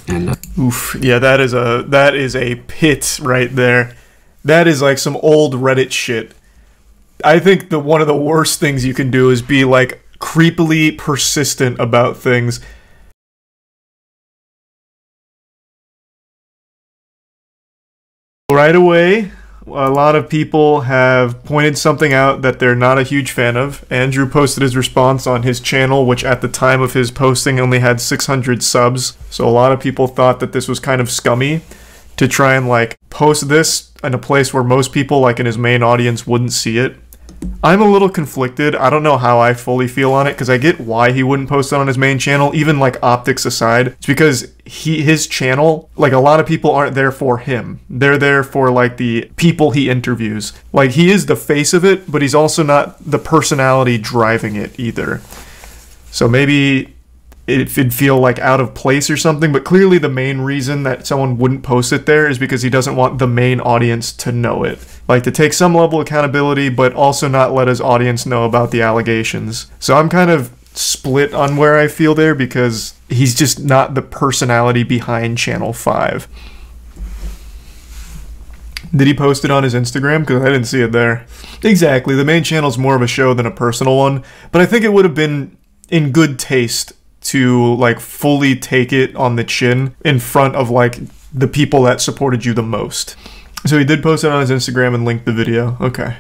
And oof, yeah, that is a pit right there. That is like some old Reddit shit. I think that one of the worst things you can do is be like creepily persistent about things. Right away, a lot of people have pointed something out that they're not a huge fan of. Andrew posted his response on his channel, which at the time of his posting only had 600 subs. So a lot of people thought that this was kind of scummy to try and like post this in a place where most people like in his main audience wouldn't see it. I'm a little conflicted. I don't know how I fully feel on it, because I get why he wouldn't post it on his main channel, even like optics aside. It's because his channel, like a lot of people aren't there for him. They're there for like the people he interviews. Like he is the face of it, but he's also not the personality driving it either. So maybe it'd feel like out of place or something, but clearly the main reason that someone wouldn't post it there is because he doesn't want the main audience to know it. Like to take some level of accountability, but also not let his audience know about the allegations. So I'm kind of split on where I feel there, because he's just not the personality behind Channel 5. Did he post it on his Instagram? Because I didn't see it there. Exactly, the main channel's more of a show than a personal one, but I think it would have been in good taste to like fully take it on the chin in front of like the people that supported you the most. So he did post it on his Instagram and linked the video. Okay.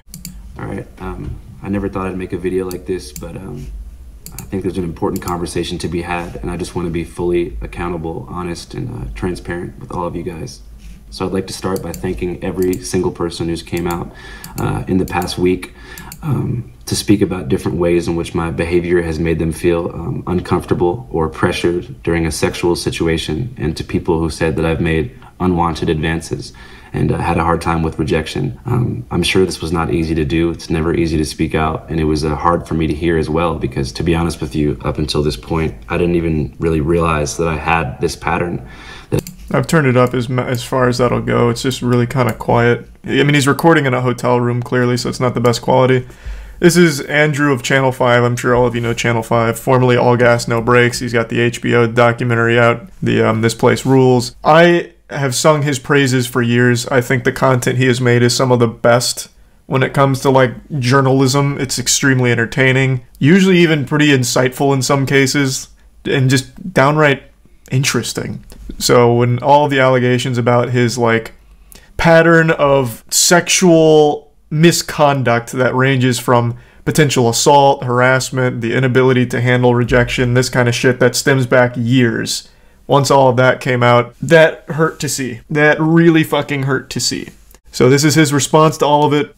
all right, I never thought I'd make a video like this, but I think there's an important conversation to be had, and I just want to be fully accountable, honest, and transparent with all of you guys. So I'd like to start by thanking every single person who's came out in the past week to speak about different ways in which my behavior has made them feel uncomfortable or pressured during a sexual situation, and to people who said that I've made unwanted advances and had a hard time with rejection. I'm sure this was not easy to do. It's never easy to speak out, and it was hard for me to hear as well, because to be honest with you, up until this point, I didn't even really realize that I had this pattern. I've turned it up as far as that'll go. It's just really kind of quiet. I mean, he's recording in a hotel room, clearly, so it's not the best quality. This is Andrew of Channel 5. I'm sure all of you know Channel 5, formerly All Gas, No Breaks. He's got the HBO documentary out, the This Place Rules. I have sung his praises for years. I think the content he has made is some of the best when it comes to like journalism. It's extremely entertaining, usually even pretty insightful in some cases, and just downright interesting. So when all the allegations about his like pattern of sexual misconduct that ranges from potential assault, harassment, the inability to handle rejection, this kind of shit that stems back years. Once all of that came out, that hurt to see. That really fucking hurt to see. So this is his response to all of it.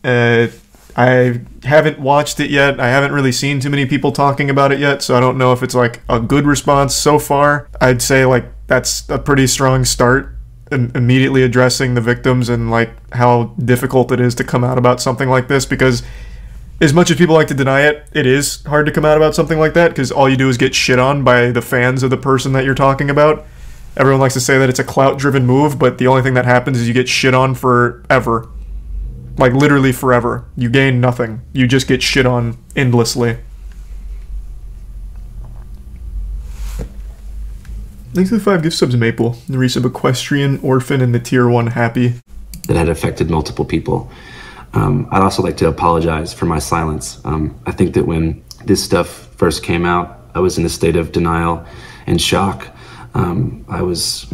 I haven't watched it yet. I haven't really seen too many people talking about it yet, so I don't know if it's like a good response so far. I'd say like that's a pretty strong start, immediately addressing the victims and like how difficult it is to come out about something like this, because as much as people like to deny it, it is hard to come out about something like that, because all you do is get shit on by the fans of the person that you're talking about. Everyone likes to say that it's a clout-driven move, but the only thing that happens is you get shit on forever. Like, literally forever. You gain nothing. You just get shit on endlessly. Thanks for the 5 gift subs, Maple. The resub Equestrian, Orphan, and the Tier 1 Happy. That had affected multiple people. I'd also like to apologize for my silence. I think that when this stuff first came out, I was in a state of denial and shock. I was,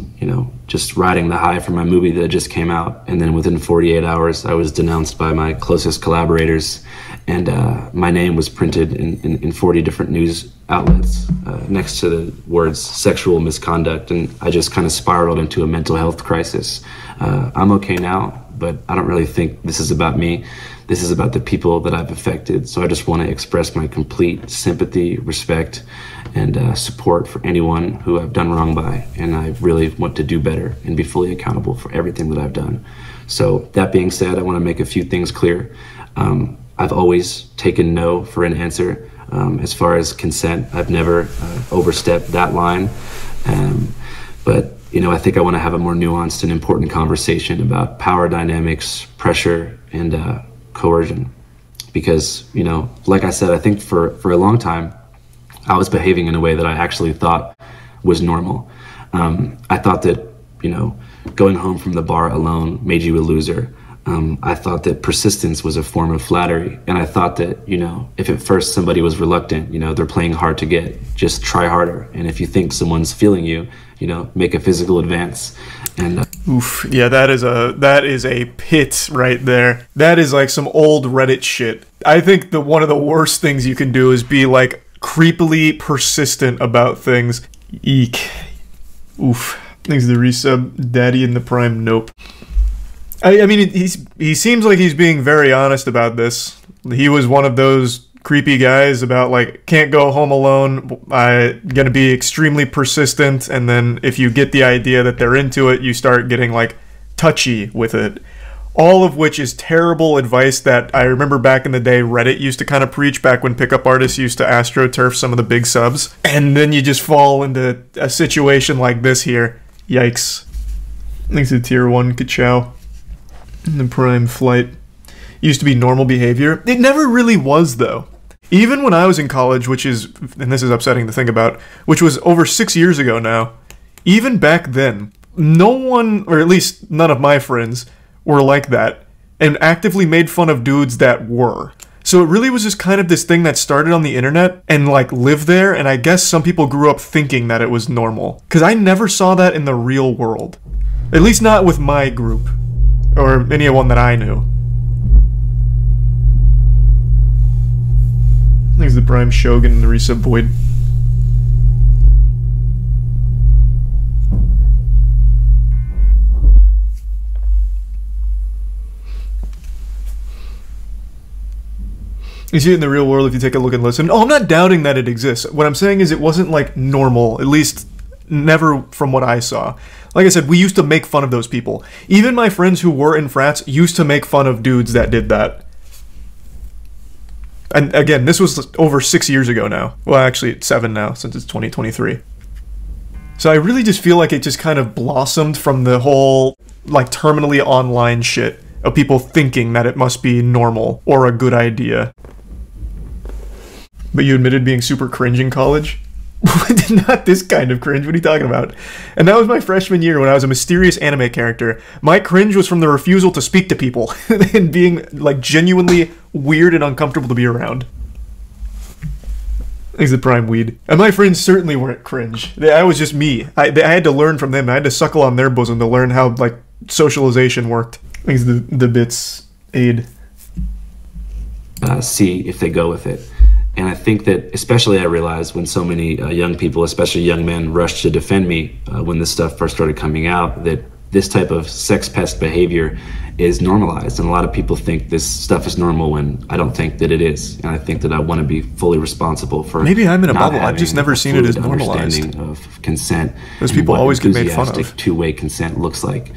just riding the high from my movie that just came out, and then within 48 hours, I was denounced by my closest collaborators, and my name was printed in 40 different news outlets next to the words sexual misconduct, and I just kind of spiraled into a mental health crisis. I'm okay now, but I don't really think this is about me. This is about the people that I've affected. So I just want to express my complete sympathy, respect, and support for anyone who I've done wrong by. And I really want to do better and be fully accountable for everything that I've done. So that being said, I want to make a few things clear. I've always taken no for an answer. As far as consent, I've never overstepped that line. But I think I want to have a more nuanced and important conversation about power dynamics, pressure, and coercion. Because, like I said, I think for a long time, I was behaving in a way that I actually thought was normal. I thought that, you know, going home from the bar alone made you a loser. I thought that persistence was a form of flattery. And I thought that, you know, if at first somebody was reluctant, you know, they're playing hard to get, just try harder. And if you think someone's feeling you, you know, make a physical advance. And oof, yeah, that is a pit right there. That is like some old Reddit shit. I think one of the worst things you can do is be like creepily persistent about things. Eek. Oof. Thanks to the resub. Daddy in the Prime. Nope. I mean, he seems like he's being very honest about this. He was one of those creepy guys about, like, can't go home alone, gonna be extremely persistent, and then if you get the idea that they're into it, you start getting, like, touchy with it. All of which is terrible advice that I remember back in the day Reddit used to kind of preach, back when pickup artists used to astroturf some of the big subs. And then you just fall into a situation like this here. Yikes. Thanks to Tier 1, ka-chow. The Prime Flight. Used to be normal behavior. It never really was, though. Even when I was in college, which is, and this is upsetting to think about, which was over 6 years ago now, even back then, no one, or at least none of my friends, were like that, and actively made fun of dudes that were. So it really was just kind of this thing that started on the internet and, like, lived there, and I guess some people grew up thinking that it was normal. Because I never saw that in the real world. At least not with my group. Or anyone that I knew. Thanks to the Prime Shogun and the resub Void. You see it in the real world if you take a look and listen. Oh, I'm not doubting that it exists. What I'm saying is it wasn't, like, normal. At least, never from what I saw. Like I said, we used to make fun of those people. Even my friends who were in frats used to make fun of dudes that did that. And again, this was over 6 years ago now. Well, actually, it's 7 now, since it's 2023. So I really just feel like it just kind of blossomed from the whole, like, terminally online shit of people thinking that it must be normal or a good idea. But you admitted being super cringe in college? Not this kind of cringe, what are you talking about? And that was my freshman year when I was a mysterious anime character. My cringe was from the refusal to speak to people and being, like, genuinely weird and uncomfortable to be around. Thanks to Prime Weed. And my friends certainly weren't cringe. I was just me. I had to learn from them. I had to suckle on their bosom to learn how, like, socialization worked. Thanks to the Bits Aid. See if they go with it. And I think that, especially I realized when so many young people, especially young men, rushed to defend me when this stuff first started coming out, that this type of sex pest behavior is normalized. And a lot of people think this stuff is normal when I don't think that it is. And I think that I want to be fully responsible for maybe I'm in a bubble. I've just never seen it as normalized. Understanding of consent. Those people always get made fun of. Two-way consent looks like.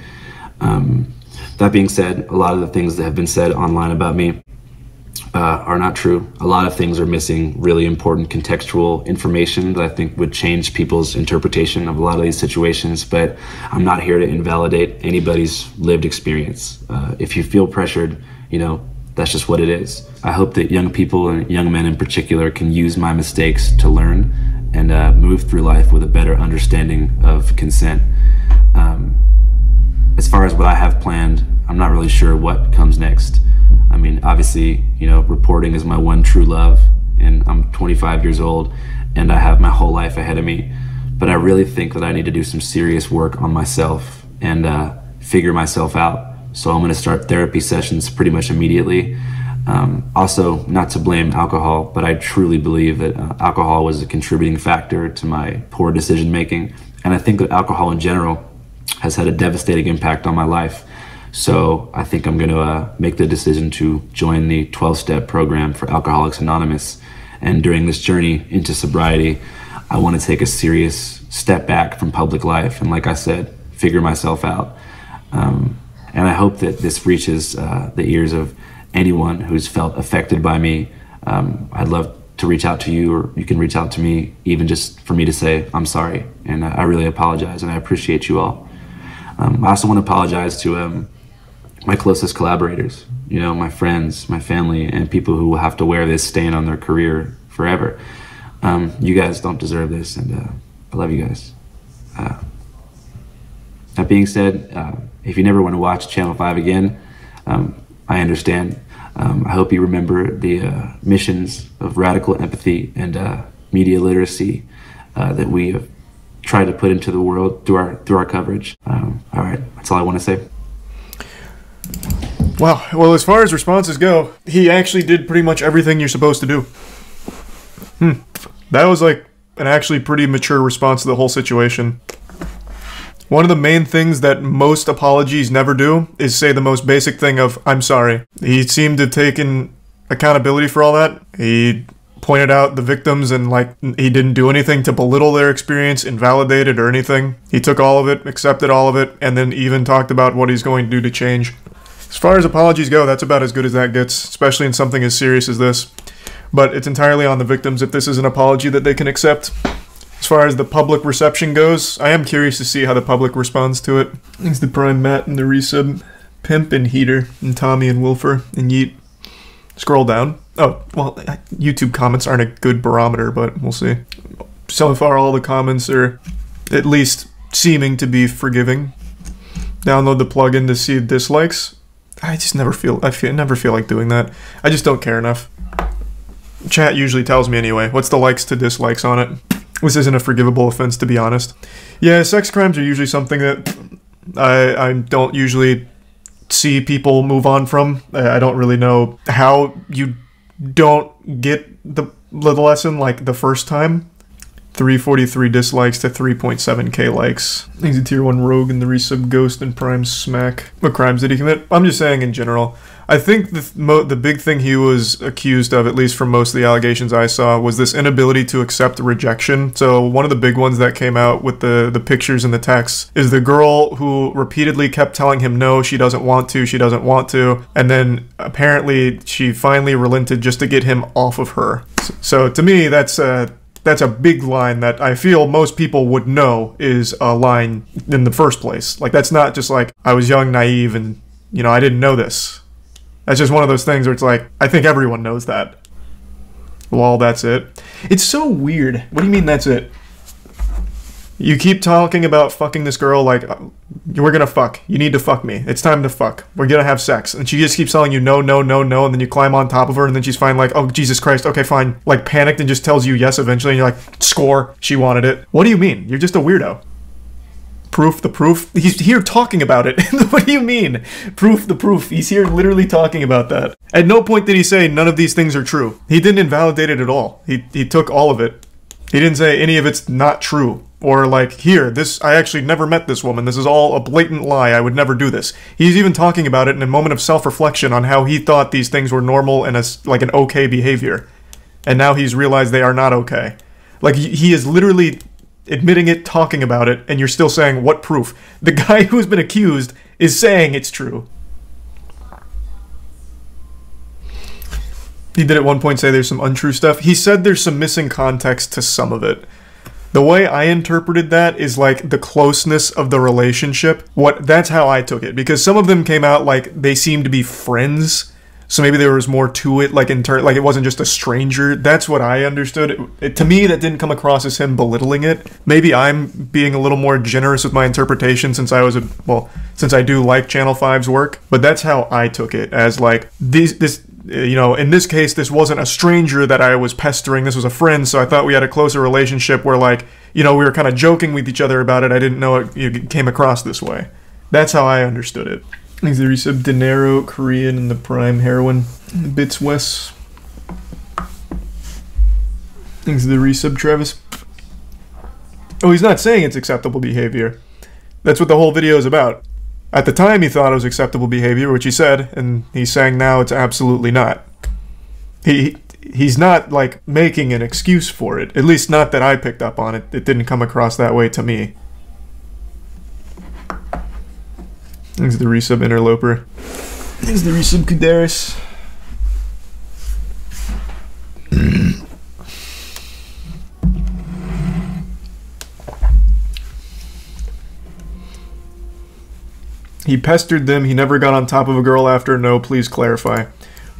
That being said, a lot of the things that have been said online about me are not true. A lot of things are missing really important contextual information that I think would change people's interpretation of a lot of these situations, but I'm not here to invalidate anybody's lived experience. If you feel pressured, you know, that's just what it is. I hope that young people, and young men in particular, can use my mistakes to learn and move through life with a better understanding of consent. As far as what I have planned, I'm not really sure what comes next. I mean, obviously, you know, reporting is my one true love, and I'm 25 years old, and I have my whole life ahead of me. But I really think that I need to do some serious work on myself and figure myself out. So I'm going to start therapy sessions pretty much immediately. Also, not to blame alcohol, but I truly believe that alcohol was a contributing factor to my poor decision making. And I think that alcohol in general has had a devastating impact on my life. So I think I'm going to make the decision to join the 12-step program for Alcoholics Anonymous. And during this journey into sobriety, I want to take a serious step back from public life. And like I said, figure myself out. And I hope that this reaches the ears of anyone who's felt affected by me. I'd love to reach out to you, or you can reach out to me, even just for me to say, I'm sorry. And I really apologize, and I appreciate you all. I also want to apologize to my closest collaborators, you know, my friends, my family, and people who will have to wear this stain on their career forever. You guys don't deserve this, and I love you guys. That being said, if you never want to watch Channel 5 again, I understand. I hope you remember the missions of radical empathy and media literacy that we have tried to put into the world through our coverage. All right, that's all I want to say. Wow. Well, as far as responses go, he actually did pretty much everything you're supposed to do. That was like an actually pretty mature response to the whole situation. One of the main things that most apologies never do is say the most basic thing of, I'm sorry. He seemed to have taken accountability for all that. He pointed out the victims and like he didn't do anything to belittle their experience, invalidate it or anything. He took all of it, accepted all of it, and then even talked about what he's going to do to change. As far as apologies go, that's about as good as that gets, especially in something as serious as this. But it's entirely on the victims if this is an apology that they can accept. As far as the public reception goes, I am curious to see how the public responds to it. It's the Prime Matt and the Resub, Pimp and Heater, and Tommy and Wilfer, and Yeet. Scroll down. Oh, well, YouTube comments aren't a good barometer, but we'll see. So far, all the comments are at least seeming to be forgiving. Download the plugin to see dislikes. I just never feel like doing that. I just don't care enough. Chat usually tells me anyway. What's the likes to dislikes on it? This isn't a forgivable offense, to be honest. Yeah, sex crimes are usually something that I don't usually see people move on from. I don't really know how you don't get the lesson like the first time. 343 dislikes to 3.7k likes. He's a tier 1 rogue in the resub Ghost and Prime Smack. What crimes did he commit? I'm just saying in general. I think the big thing he was accused of, at least from most of the allegations I saw, was this inability to accept rejection. So one of the big ones that came out with the pictures and the texts is the girl who repeatedly kept telling him no, she doesn't want to, and then apparently she finally relented just to get him off of her. So to me, that's a big line that I feel most people would know is a line in the first place. Like, that's not just like, I was young, naive, and, you know, I didn't know this. That's just one of those things where it's like, I think everyone knows that. Well, that's it. It's so weird. What do you mean that's it? You keep talking about fucking this girl like, we're gonna fuck. You need to fuck me. It's time to fuck. We're gonna have sex. And she just keeps telling you no, no, no, no, and then you climb on top of her, and then she's fine like, oh, Jesus Christ, okay, fine. Like, panicked and just tells you yes eventually, and you're like, score, she wanted it. What do you mean? You're just a weirdo. Proof the proof? He's here talking about it. What do you mean? Proof the proof. He's here literally talking about that. At no point did he say none of these things are true. He didn't invalidate it at all. He took all of it. He didn't say any of it's not true. Or like, here, I actually never met this woman. This is all a blatant lie. I would never do this. He's even talking about it in a moment of self-reflection on how he thought these things were normal and like an okay behavior. And now he's realized they are not okay. Like, he is literally admitting it, talking about it, and you're still saying, what proof? The guy who's been accused is saying it's true. He did at one point say there's some untrue stuff. He said there's some missing context to some of it. The way I interpreted that is like the closeness of the relationship. That's how I took it, because some of them came out like they seemed to be friends. So maybe there was more to it, like like it wasn't just a stranger. That's what I understood. To me, that didn't come across as him belittling it. Maybe I'm being a little more generous with my interpretation since since I do like Channel 5's work. But that's how I took it, as like you know, in this case, this wasn't a stranger that I was pestering. This was a friend, so I thought we had a closer relationship where, like, you know, we were kind of joking with each other about it. I didn't know it came across this way. That's how I understood it. Thanks to the resub Dinero, Korean, and the Prime Heroin. Bits West. Thanks to the resub Travis. Oh, he's not saying it's acceptable behavior. That's what the whole video is about. At the time, he thought it was acceptable behavior, which he said, and he's saying now it's absolutely not. He's not, like, making an excuse for it. At least not that I picked up on it. It didn't come across that way to me. Thanks to the resub Interloper. Thanks to the resub Kudaris. He pestered them. He never got on top of a girl after. No, please clarify.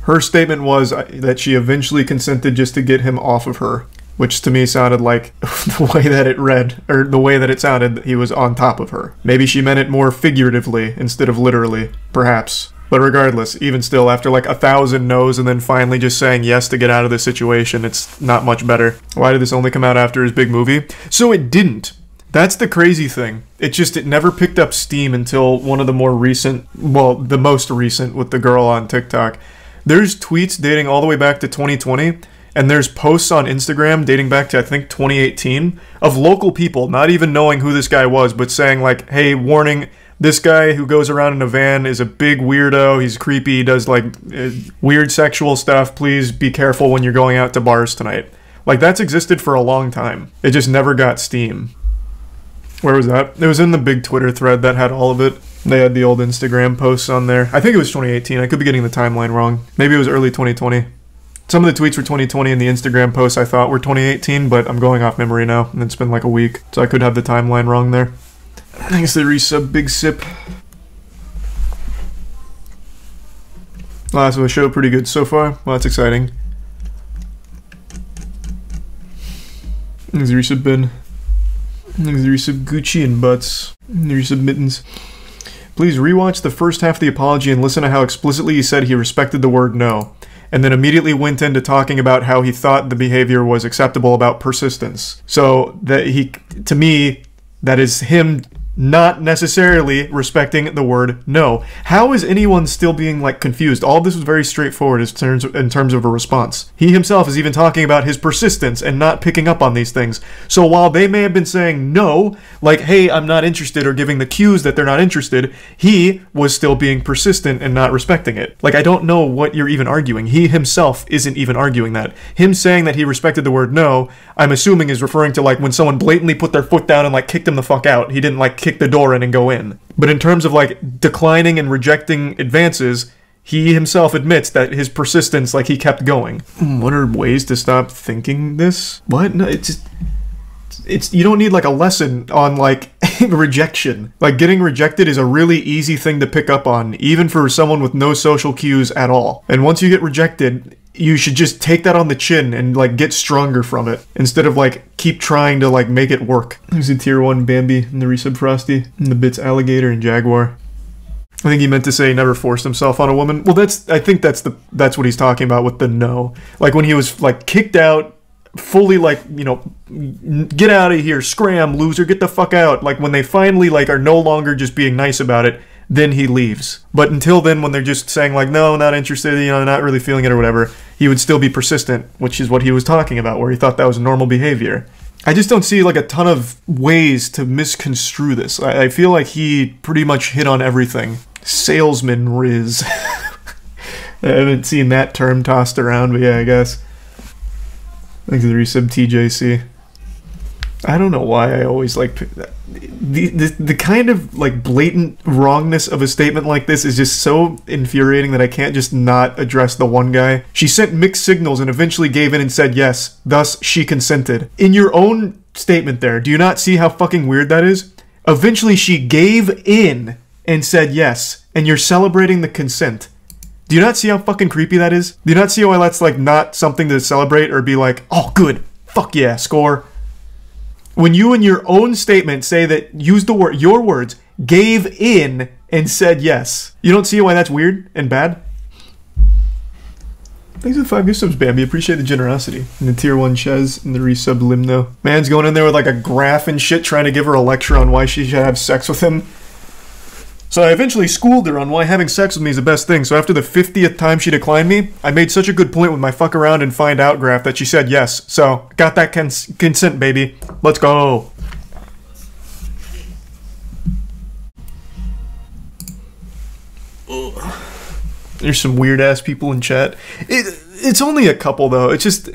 Her statement was that she eventually consented just to get him off of her. which to me sounded like the way that it read, or the way that it sounded, he was on top of her. Maybe she meant it more figuratively instead of literally, perhaps. But regardless, even still, after like 1,000 no's and then finally just saying yes to get out of this situation, it's not much better. Why did this only come out after his big movie? So it didn't. That's the crazy thing. It never picked up steam until one of the more recent, well, the most recent with the girl on TikTok. There's tweets dating all the way back to 2020, and there's posts on Instagram dating back to, I think, 2018, of local people not even knowing who this guy was, but saying like, hey, warning, this guy who goes around in a van is a big weirdo, he's creepy, he does like weird sexual stuff, please be careful when you're going out to bars tonight. Like, that's existed for a long time. It just never got steam. Where was that? It was in the big Twitter thread that had all of it. They had the old Instagram posts on there. I think it was 2018. I could be getting the timeline wrong. Maybe it was early 2020. Some of the tweets were 2020 and the Instagram posts I thought were 2018, but I'm going off memory now, and it's been like a week, so I could have the timeline wrong there. Thanks to the resub, Big Sip. Last of the show, pretty good so far. Well, that's exciting. Thanks to the resub, Ben. Thanks to the resub, Gucci and Butts. The resub, Mittens. Please rewatch the first half of the apology and listen to how explicitly he said he respected the word no, and then immediately went into talking about how he thought the behavior was acceptable about persistence. So that to me, that is him not necessarily respecting the word no. How is anyone still being like confused? All of this was very straightforward in terms of a response. He himself is even talking about his persistence and not picking up on these things. So while they may have been saying no, like, hey, I'm not interested, or giving the cues that they're not interested, he was still being persistent and not respecting it. Like, I don't know what you're even arguing. He himself isn't even arguing that. Him saying that he respected the word no, I'm assuming is referring to like when someone blatantly put their foot down and like kicked him the fuck out. He didn't like kick the door in and go in. But in terms of like declining and rejecting advances, he himself admits that his persistence, like, he kept going. What are ways to stop thinking this? What? No, it's you don't need like a lesson on like rejection. Like, getting rejected is a really easy thing to pick up on, even for someone with no social cues at all. And once you get rejected, you should just take that on the chin and like get stronger from it, instead of like keep trying to like make it work. There's a tier 1 Bambi and the resub Frosty and the bits Alligator and Jaguar. I think he meant to say he never forced himself on a woman. Well, I think that's what he's talking about with the no. Like when he was like kicked out, fully like, you know, get out of here, scram, loser, get the fuck out. Like when they finally like are no longer just being nice about it, then he leaves. But until then, when they're just saying like, no, not interested, you know, not really feeling it or whatever, he would still be persistent, which is what he was talking about, where he thought that was normal behavior. I just don't see like a ton of ways to misconstrue this. I feel like he pretty much hit on everything. Salesman Riz. I haven't seen that term tossed around, but yeah, I guess. Thanks to the resub TJC. I don't know why I always like the kind of like blatant wrongness of a statement like this is just so infuriating that I can't just not address the one guy. She sent mixed signals and eventually gave in and said yes, thus she consented. In your own statement there, do you not see how fucking weird that is? Eventually she gave in and said yes, and you're celebrating the consent. Do you not see how fucking creepy that is? Do you not see why that's like not something to celebrate or be like, oh good, fuck yeah, score? When you in your own statement say that, use the word, your words, gave in and said yes. You don't see why that's weird and bad? Thanks for the 5 gift subs, Bambi. Appreciate the generosity. And the tier 1 Chez and the resub Limno. Man's going in there with like a graph and shit trying to give her a lecture on why she should have sex with him. So I eventually schooled her on why having sex with me is the best thing. So after the 50th time she declined me, I made such a good point with my fuck around and find out graph that she said yes. So got that consent, baby. Let's go. There's some weird ass people in chat. It's only a couple though. It's just,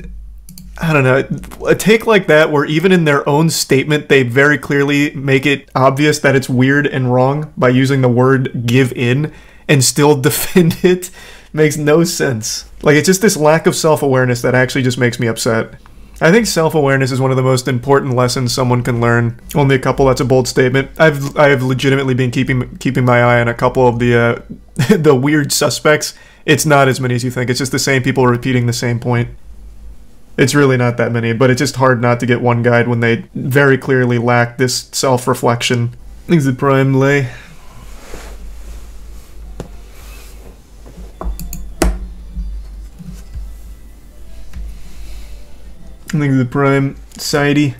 I don't know, a take like that where even in their own statement they very clearly make it obvious that it's weird and wrong by using the word give in and still defend it makes no sense. Like, it's just this lack of self-awareness that actually just makes me upset. I think self-awareness is one of the most important lessons someone can learn. Only a couple, that's a bold statement. I have legitimately been keeping my eye on a couple of the the weird suspects. It's not as many as you think. It's just the same people repeating the same point. It's really not that many, but it's just hard not to get one guide when they very clearly lack this self-reflection. Exit prime lay. Exit prime sidey.